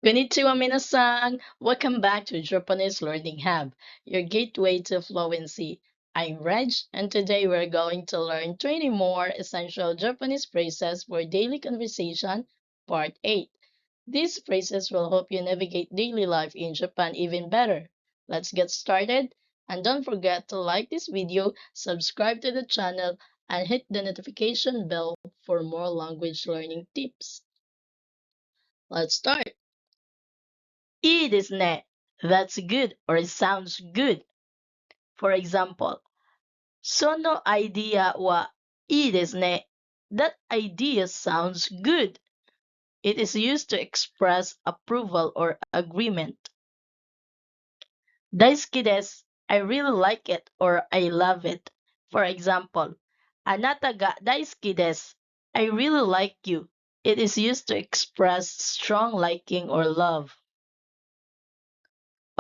Konnichiwa minasan! Welcome back to Japanese Learning Hub, your gateway to fluency. I'm Reg, and today we're going to learn 20 more essential Japanese phrases for daily conversation, Part 8. These phrases will help you navigate daily life in Japan even better. Let's get started, and don't forget to like this video, subscribe to the channel, and hit the notification bell for more language learning tips. Let's start. いいですね. That's good or it sounds good. For example, その idea はいいですね. That idea sounds good. It is used to express approval or agreement. 大好きです. I really like it or I love it. For example, あなたが大好きです. I really like you. It is used to express strong liking or love.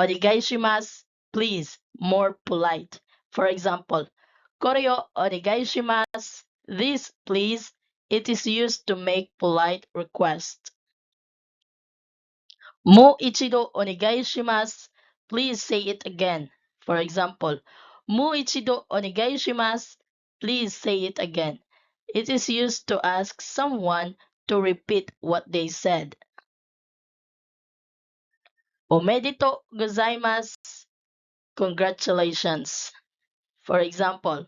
お願いします. Please, more polite. For example, これをお願いします. This, please. It is used to make polite request. もう一度お願いします. Please say it again. For example, もう一度お願いします. Please say it again. It is used to ask someone to repeat what they said. おめでとうございます. Congratulations. For example,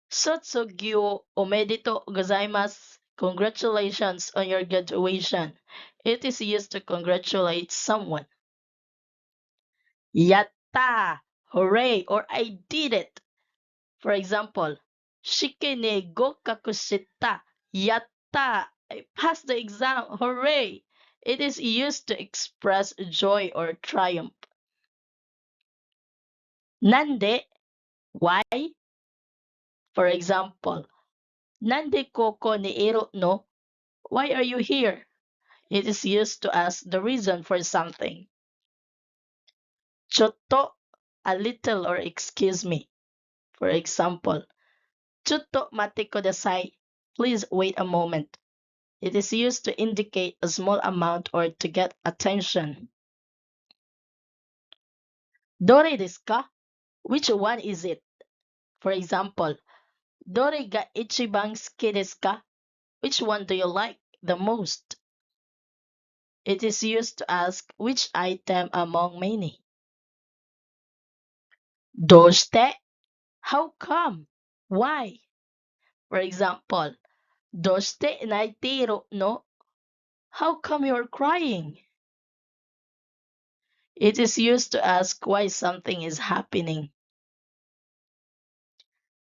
卒業おめでとうございます. Congratulations on your graduation. It is used to congratulate someone. Yatta! Hooray! Or I did it. For example, 試験に合格した. Yatta! I passed the exam. Hooray! It is used to express joy or triumph. なんで? Why? For example, なんでここにいるの? Why are you here? It is used to ask the reason for something. ちょっと, a little or excuse me. For example, ちょっと待ってください. Please wait a moment. It is used to indicate a small amount or to get attention. どれですか? Which one is it? For example, どれが一番好きですか? Which one do you like the most? It is used to ask which item among many. どうして? How come? Why? For example, どうして泣いているの? How come you're crying? It is used to ask why something is happening.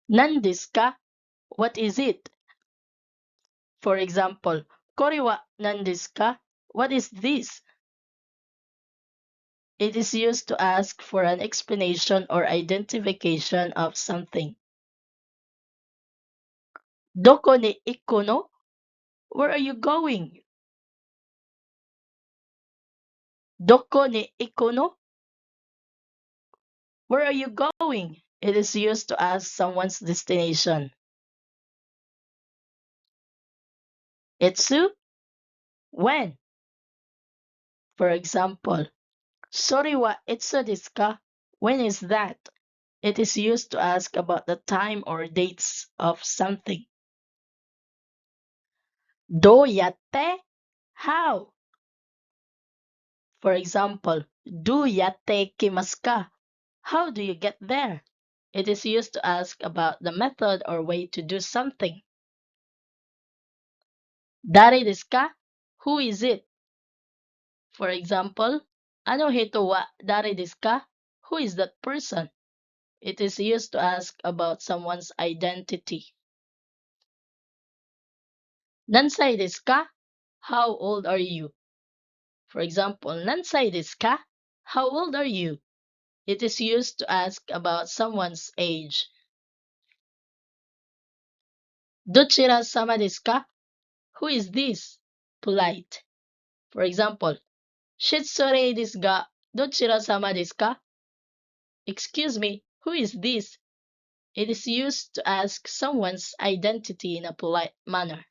何ですか? What is it? For example, これは何ですか? What is this? It is used to ask for an explanation or identification of something. どこに行くの? Where are you going? どこに行くの? Where are you going? It is used to ask someone's destination. いつ? When? For example, それはいつですか? When is that? It is used to ask about the time or dates of something. どうやって? How? For example, どうやって行きますか? How do you get there? It is used to ask about the method or way to do something. 誰ですか? Who is it? For example, あの人は誰ですか? Who is that person? It is used to ask about someone's identity. 何歳ですか? How old are you? For example, 何歳ですか? How old are you? It is used to ask about someone's age. どちら様ですか? Who is this? Polite. For example, 失礼ですが、どちら様ですか? Excuse me, who is this? It is used to ask someone's identity in a polite manner.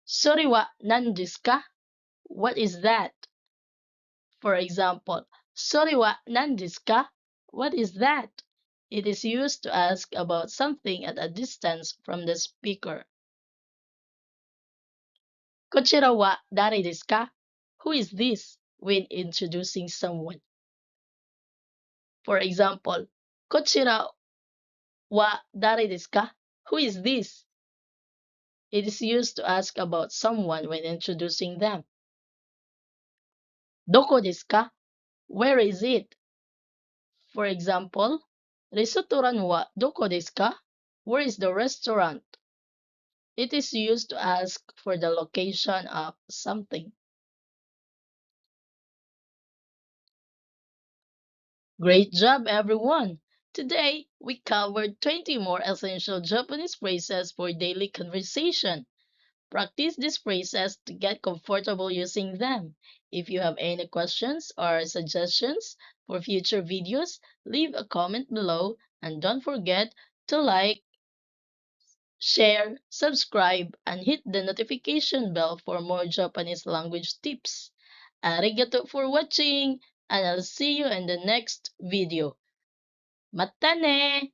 それは何ですか? What is that? For example, "Sorry wa nan desu ka?" What is that? It is used to ask about something at a distance from the speaker. "Kochira wa dare desu ka?" Who is this? When introducing someone. For example, "Kochira wa dare desu ka?" Who is this? It is used to ask about someone when introducing them. "Doko desu ka?" Where is it? For example, "Restoran wa doko desu ka?" Where is the restaurant? It is used to ask for the location of something. Great job, everyone! Today, we covered 20 more essential Japanese phrases for daily conversation. Practice these phrases to get comfortable using them. If you have any questions or suggestions for future videos, leave a comment below and don't forget to like, share, subscribe, and hit the notification bell for more Japanese language tips. Arigato for watching, and I'll see you in the next video. Mata ne!